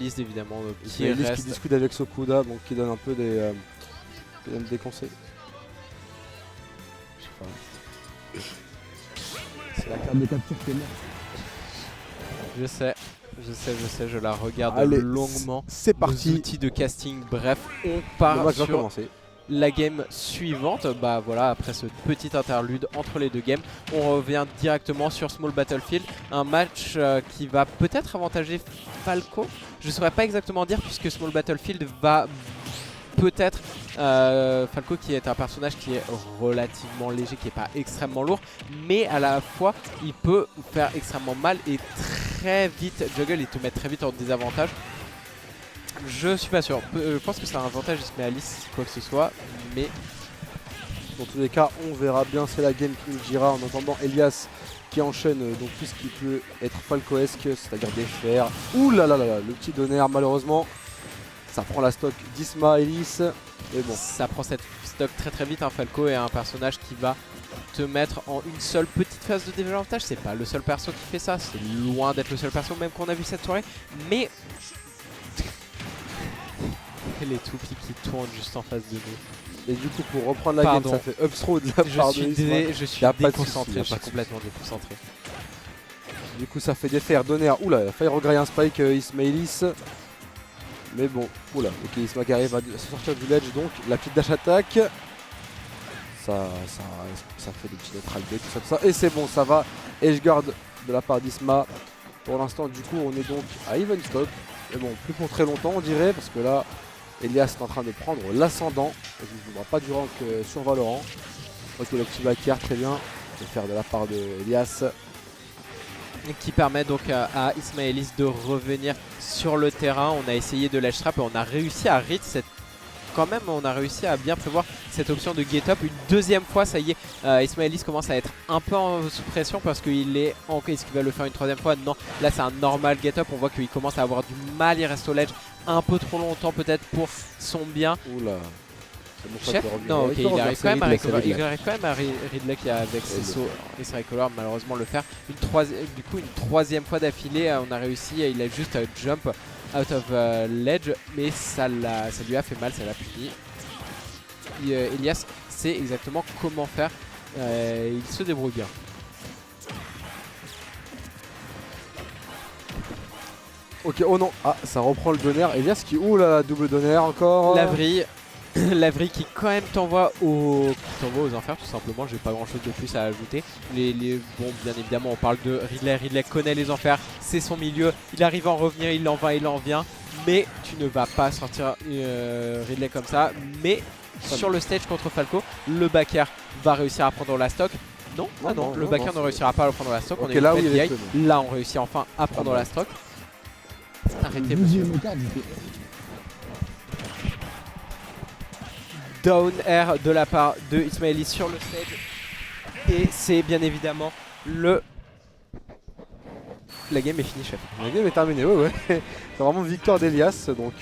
Liste évidemment qui Ismaëlis reste. qui discute avec Sokuda, donc qui donne un peu des, conseils. Je sais pas. C'est la carte de capture qui est morte. Je sais, je la regarde Allez, longuement. c'est Nos parti. outils de casting, bref, on Le part match va sur commencer. la game suivante. Bah voilà, après ce petit interlude entre les deux games, on revient directement sur Small Battlefield. Un match qui va peut-être avantager Falco. Je ne saurais pas exactement dire puisque Small Battlefield va peut-être Falco qui est un personnage qui est relativement léger, qui n'est pas extrêmement lourd, mais à la fois il peut faire extrêmement mal et très vite juggle et te mettre très vite en désavantage. Je suis pas sûr, je pense que c'est un avantage Ismaëlis quoi que ce soit, mais Dans tous les cas, on verra bien, c'est la game qui nous le dira. En attendant, Elias qui enchaîne donc tout ce qui peut être Falcoesque, c'est-à-dire des fers. Ouh là là là là, le petit donner malheureusement. Ça prend la stock d'Ismaëlis. Mais bon, ça prend cette stock très vite. Falco est un personnage qui va te mettre en une seule petite phase de désavantage. C'est pas le seul perso qui fait ça, c'est loin d'être le seul perso même qu'on a vu cette soirée, mais les toupies qui tournent juste en face de nous. et du coup pour reprendre la game, ça fait up throw de la part de Isma. Je suis Y a pas de déconcentré, souci, y a je pas suis de complètement déconcentré. Du coup ça fait des fers, donner. Oula, il a failli regrailler un spike Ismaëlis. Mais bon, oula, ok, Isma qui arrive à se sortir du ledge, donc la petite dash attack. Ça fait des petits neutral B, tout ça. Et c'est bon, ça va. Edgeguard de la part d'Isma. Pour l'instant, du coup, on est donc à even stock. Mais bon, plus pour très longtemps, on dirait, parce que là, Elias est en train de prendre l'ascendant. Je ne vois pas du rank sur Valorant. Ok, le petit backer, très bien. Je vais faire de la part de Elias. Qui permet donc à Ismaëlis de revenir sur le terrain. On a essayé de ledge trap et on a réussi à read cette... Quand même, on a réussi à bien prévoir cette option de get up. Une deuxième fois, ça y est, Ismaëlis commence à être un peu sous pression parce qu'il est en... Est-ce qu'il va le faire une troisième fois? Non, là c'est un normal get up. On voit qu'il commence à avoir du mal, il reste au ledge un peu trop longtemps peut-être pour son bien. Oula. Chef, non, ok, il arrive quand même à Ridley qui avec ses sauts et ses recolors malheureusement le faire. Du coup une troisième fois d'affilée, on a réussi, il a juste jump out of ledge, mais ça lui a fait mal, ça l'a puni. Elias sait exactement comment faire, il se débrouille bien. Ok, oh non, ah, ça reprend le donner. Elias qui, ouh là, double donner encore. La vrille. Lavry qui quand même t'envoie aux enfers tout simplement, j'ai pas grand chose de plus à ajouter. Bon, bien évidemment on parle de Ridley, Ridley connaît les enfers, c'est son milieu, il arrive à en revenir, il en va, il en vient, mais tu ne vas pas sortir Ridley comme ça. Mais sur le stage contre Falco, le backer va réussir à prendre la stock. Non, le backer ne réussira pas à prendre la stock, on est là, là on réussit enfin à prendre la stock. Arrêtez monsieur. Down air de la part de Ismaëlis sur le stage. Et c'est bien évidemment la game est finie, chef. La game est terminée, ouais. C'est vraiment victoire d'Elias, donc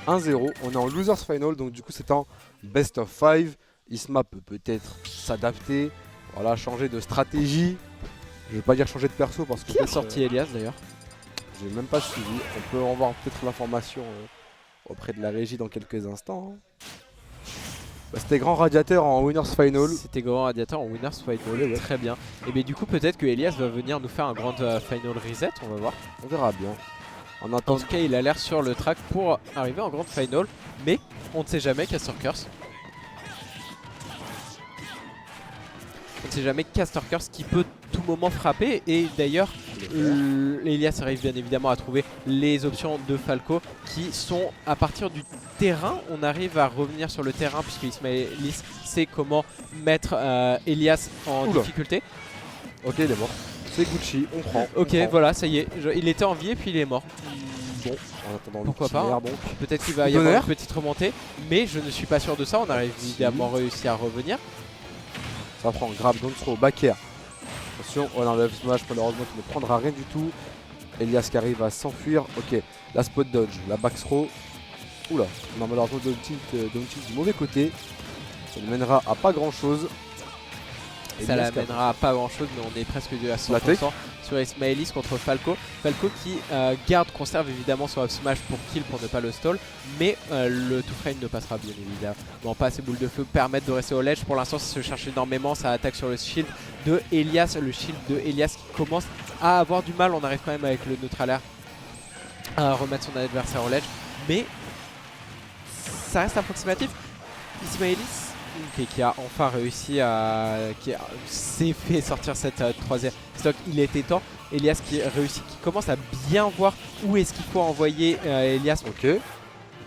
1-0. On est en Losers Final, donc du coup c'est en Best of 5. Isma peut peut-être s'adapter, voilà, changer de stratégie. Je vais pas dire changer de perso parce que... Qui a sorti Elias d'ailleurs? J'ai même pas suivi. On peut en voir peut-être l'information auprès de la régie dans quelques instants. Bah, c'était Grand Radiateur en Winners Final. C'était Grand Radiateur en Winners Final, très bien. Et bien du coup peut-être que Elias va venir nous faire un Grand Final Reset, on va voir. On verra bien. En tout cas il a l'air sur le track pour arriver en Grand Final, mais on ne sait jamais, Castor Curse. On ne sait jamais, Castor Curse qui peut tout moment frapper. Et d'ailleurs Elias arrive bien évidemment à trouver les options de Falco qui sont à partir du terrain. On arrive à revenir sur le terrain puisque Ismaëlis sait comment mettre Elias en difficulté. Ok, il est mort. C'est Gucci, on prend. Ok, voilà, ça y est. Il était en vie et puis il est mort. Bon, en attendant, pourquoi pas. Peut-être qu'il va y avoir une petite remontée, mais je ne suis pas sûr de ça. On a évidemment réussi à revenir. Ça prend grab, don't throw, back air. Attention, on enlève Smash malheureusement qui ne prendra rien du tout. Elias qui arrive à s'enfuir. Ok, la spot dodge, la back throw. Oula, non malheureusement down tilt du mauvais côté. Ça ne mènera à pas grand chose. Ça la mènera à pas grand chose, mais on est presque à 100%. sur Ismaelis contre Falco. Falco qui conserve évidemment son up smash pour kill pour ne pas le stall, mais le two frame ne passera bien évidemment. Bon, pas ces boules de feu permettent de rester au ledge. Pour l'instant, ça se cherche énormément, ça attaque sur le shield de Elias. Le shield de Elias qui commence à avoir du mal. On arrive quand même avec le neutralaire à remettre son adversaire au ledge, mais ça reste approximatif. Ismaelis qui a enfin réussi à... qui s'est fait sortir cette troisième stock, il était temps. Elias qui réussit, qui commence à bien voir où est-ce qu'il faut envoyer Elias. Ok, il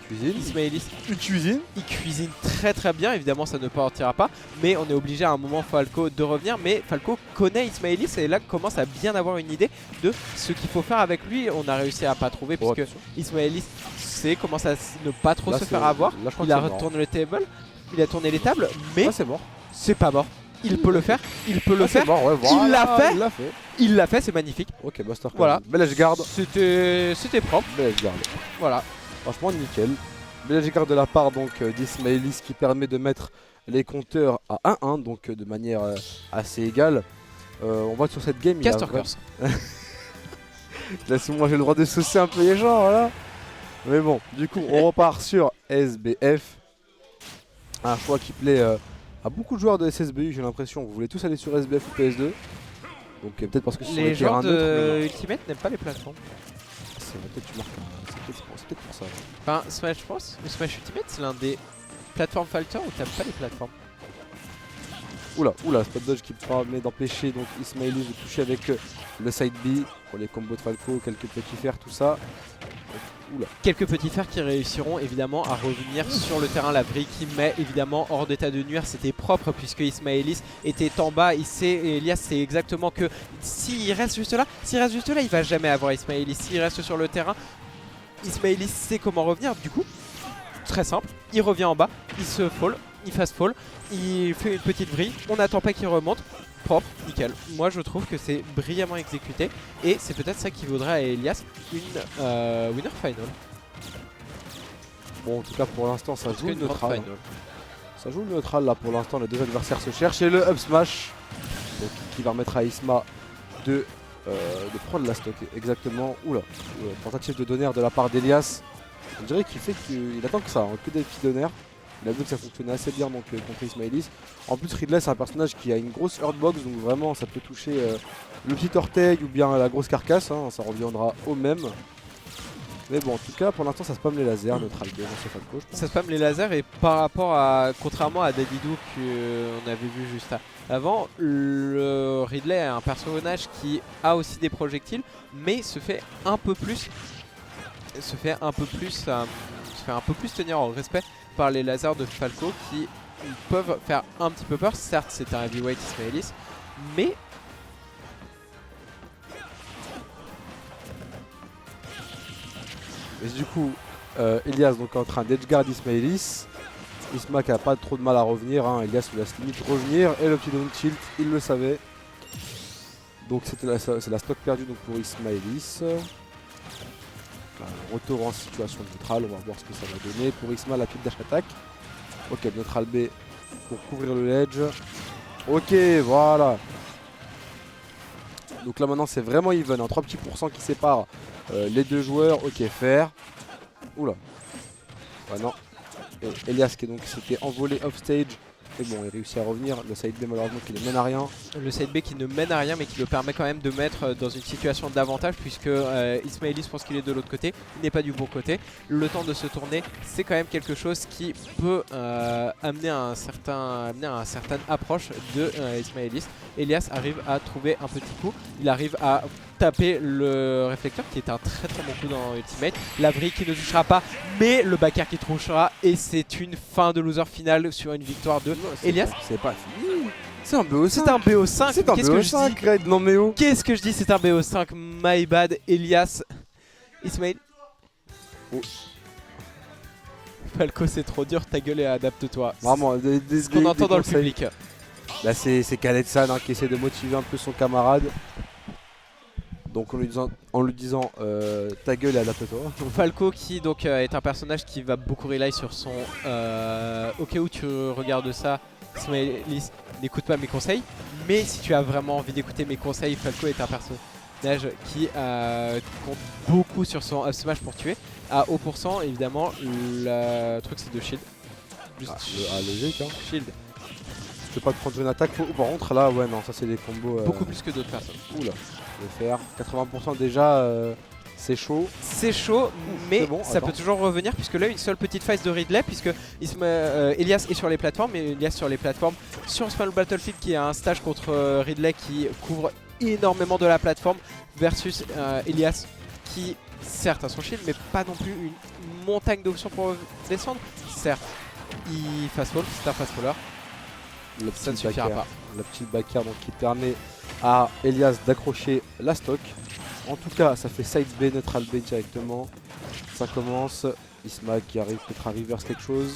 cuisine. Ismaelis, il cuisine très bien, évidemment ça ne partira pas, mais on est obligé à un moment Falco de revenir, mais Falco connaît Ismaelis et là commence à bien avoir une idée de ce qu'il faut faire avec lui. On a réussi à pas trouver puisque Ismaelis commence à ne pas trop se faire avoir. Il a retourné le table, il a tourné les tables, mais c'est mort. C'est pas mort. Il peut le faire, il peut le faire. Mort, ouais, voilà, il l'a fait, c'est magnifique. Ok, Buster. Voilà. Belle edge guard. C'était propre. Belle edge guard. Voilà. Franchement nickel. Belle edge guard de la part donc d'Ismaelis qui permet de mettre les compteurs à 1-1, donc de manière assez égale. On voit que sur cette game, Caster Curse. Laisse-moi, j'ai le droit de saucer un peu les gens, voilà. Mais bon, du coup, on repart sur SBF. Un choix qui plaît à beaucoup de joueurs de SSBU, j'ai l'impression. Vous voulez tous aller sur SBF ou PS2. Donc peut-être parce que ce sont les joueurs de neutres, Ultimate n'aiment pas les plateformes. C'est peut-être tu marques. C'est peut-être pour ça. Enfin, Smash Bros ou Smash Ultimate, c'est l'un des plateformes fighter où t'as pas les plateformes. Oula, spot dodge qui permet d'empêcher donc Ismaelis de toucher avec le side B pour les combos de Falco, quelques petits fers, tout ça. Oula. Quelques petits fers qui réussiront évidemment à revenir sur le terrain. La vrille qui met évidemment hors d'état de nuire, c'était propre puisque Ismaelis était en bas. Il sait, Elias sait exactement que s'il reste juste là, il va jamais avoir Ismaelis. S'il reste sur le terrain, Ismaelis sait comment revenir. Du coup, très simple, il revient en bas, il se fall, il fast fall, il fait une petite vrille, on n'attend pas qu'il remonte. Propre, nickel. Moi je trouve que c'est brillamment exécuté et c'est peut-être ça qui vaudrait à Elias une winner final. Bon, en tout cas pour l'instant ça joue le neutral. Ça joue le neutral là pour l'instant, les deux adversaires se cherchent et le up smash donc, qui permettra à Isma de prendre la stock exactement. Oula, tentative de donner de la part d'Elias. On dirait qu'il attend que ça, hein, que des petits donneurs. Il a vu que ça fonctionnait assez bien donc, contre Ismaelis. En plus Ridley c'est un personnage qui a une grosse hurtbox, donc vraiment ça peut toucher le petit orteil ou bien la grosse carcasse, hein, ça reviendra au même. Mais bon en tout cas pour l'instant ça spam les lasers, neutral B, c'est Falco je pense. Ça spam les lasers et par rapport à, contrairement à Dadidou qu'on avait vu juste avant, le Ridley est un personnage qui a aussi des projectiles mais se fait un peu plus tenir en respect par les lasers de Falco qui peuvent faire un petit peu peur. Certes c'est un heavyweight Ismaelis, mais et du coup Elias donc est en train d'edgeguard Ismaelis. Isma qui a pas trop de mal à revenir, hein. Elias lui laisse limite revenir et le petit down tilt, il le savait. Donc c'est la stock perdue donc pour Ismaelis. Retour en situation neutrale, on va voir ce que ça va donner. Pour Isma la petite dash attack. Ok, neutral B pour couvrir le ledge. Ok, voilà. Donc là maintenant c'est vraiment even, hein. 3 petits pourcents qui séparent les deux joueurs. Ok, fair. Oula. Ah non. Et Elias qui donc s'était envolé off stage. Et bon, il réussit à revenir. Le side B malheureusement qui ne mène à rien. Le side B qui ne mène à rien mais qui le permet quand même de mettre dans une situation d'avantage puisque Ismaelis pense qu'il est de l'autre côté, il n'est pas du bon côté. Le temps de se tourner, c'est quand même quelque chose qui peut amener à une certaine approche de Ismaelis. Elias arrive à trouver un petit coup, il arrive à taper le réflecteur qui est un très bon coup dans Ultimate. La vrille qui ne touchera pas mais le back air qui touchera et c'est une fin de loser finale sur une victoire de Elias. C'est pas fini. C'est un BO5. C'est un BO5. C'est un BO5, Red. Non mais oh. Qu'est-ce que je dis? C'est un BO5. My bad. Elias. Ismail. Oh. Falco, c'est trop dur. Ta gueule et adapte-toi. Vraiment, ce qu'on entend dans le public. Là, c'est Khaled-san qui essaie de motiver un peu son camarade. Donc en lui disant ta gueule et adapte-toi. Falco qui donc est un personnage qui va beaucoup rely sur son au cas où tu regardes ça, Ismaelis n'écoute pas mes conseils, mais si tu as vraiment envie d'écouter mes conseils, Falco est un perso Neige qui compte beaucoup sur son up smash pour tuer. À haut pourcent, évidemment, le truc c'est de shield. Juste logique, hein. shield. Tu peux pas te prendre une attaque. Par contre, là, ouais, non, ça c'est des combos. Beaucoup plus que d'autres personnes. Oula, le faire. 80% déjà, c'est chaud. C'est chaud, mais bon, ça peut toujours revenir puisque là, une seule petite phase de Ridley, puisque Elias est sur les plateformes, mais Elias sur les plateformes sur Small Battlefield qui a un stage contre Ridley qui couvre énormément de la plateforme versus Elias qui certes a son shield mais pas non plus une montagne d'options pour descendre. Certes, il fast fall, c'est un fast faller. Ça ne suffira pas. Le petit backer donc qui permet à Elias d'accrocher la stock. En tout cas, ça fait side B, neutral B directement. Ça commence. Isma qui arrive peut-être à reverse quelque chose.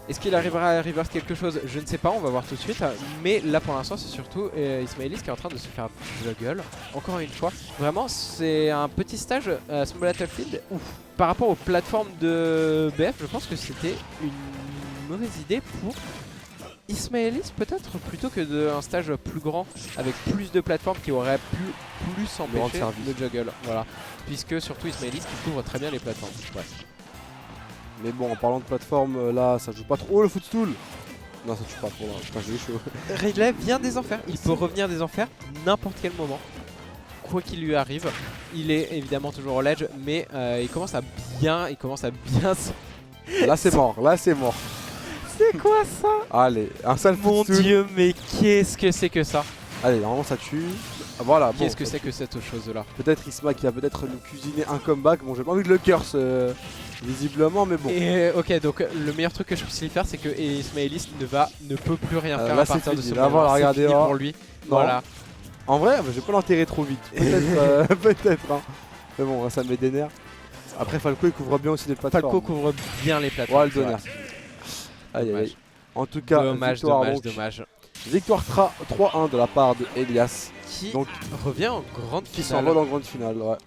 Est-ce qu'il arrivera à reverse quelque chose? Je ne sais pas, on va voir tout de suite. Mais là pour l'instant, c'est surtout Ismaëlis qui est en train de se faire juggle. Encore une fois, vraiment, c'est un petit stage Small Battlefield. Par rapport aux plateformes de BF, je pense que c'était une mauvaise idée pour Ismaëlis peut-être, plutôt que d'un stage plus grand avec plus de plateformes qui auraient pu plus empêcher le juggle. Voilà. Puisque surtout Ismaëlis qui couvre très bien les plateformes. Ouais. Mais bon, en parlant de plateforme, là ça joue pas trop. Oh, le footstool! Non, ça joue pas trop là. Putain, j'ai chaud. Ridley vient des enfers. Il peut revenir des enfers n'importe quel moment. Quoi qu'il lui arrive. Il est évidemment toujours au ledge, mais il commence à bien. Là c'est mort, là c'est mort. C'est quoi ça? Allez, un sale Mon footstool. dieu, mais qu'est-ce que c'est que ça? Allez, normalement ça tue. Voilà, qu'est-ce que c'est que cette chose là? Peut-être Isma qui va peut-être nous cuisiner un comeback. Bon, j'ai pas envie de le curse visiblement, mais bon. Et ok, donc le meilleur truc que je puisse lui faire, c'est que Ismaëlis ne peut plus rien faire là, à partir de ce moment. Là, regardez pour lui. Non. Voilà. En vrai, j'ai pas l'enterrer trop vite. Peut-être, peut-être. Hein. Mais bon, ça me met des nerfs. Après, Falco il couvre bien aussi les plateformes. Falco couvre bien les plateformes. Ouais, le donner. Aïe, aïe. En tout cas, dommage. Victoire 3-1 de la part de Elias. Qui donc, revient en grande finale. Qui s'envole en grande finale, ouais.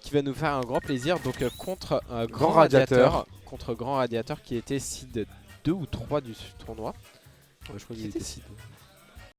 Qui va nous faire un grand plaisir. Donc contre Grand Radiateur. Contre Grand Radiateur qui était seed 2 ou 3 du tournoi. Ouais, je crois qu'il était seed.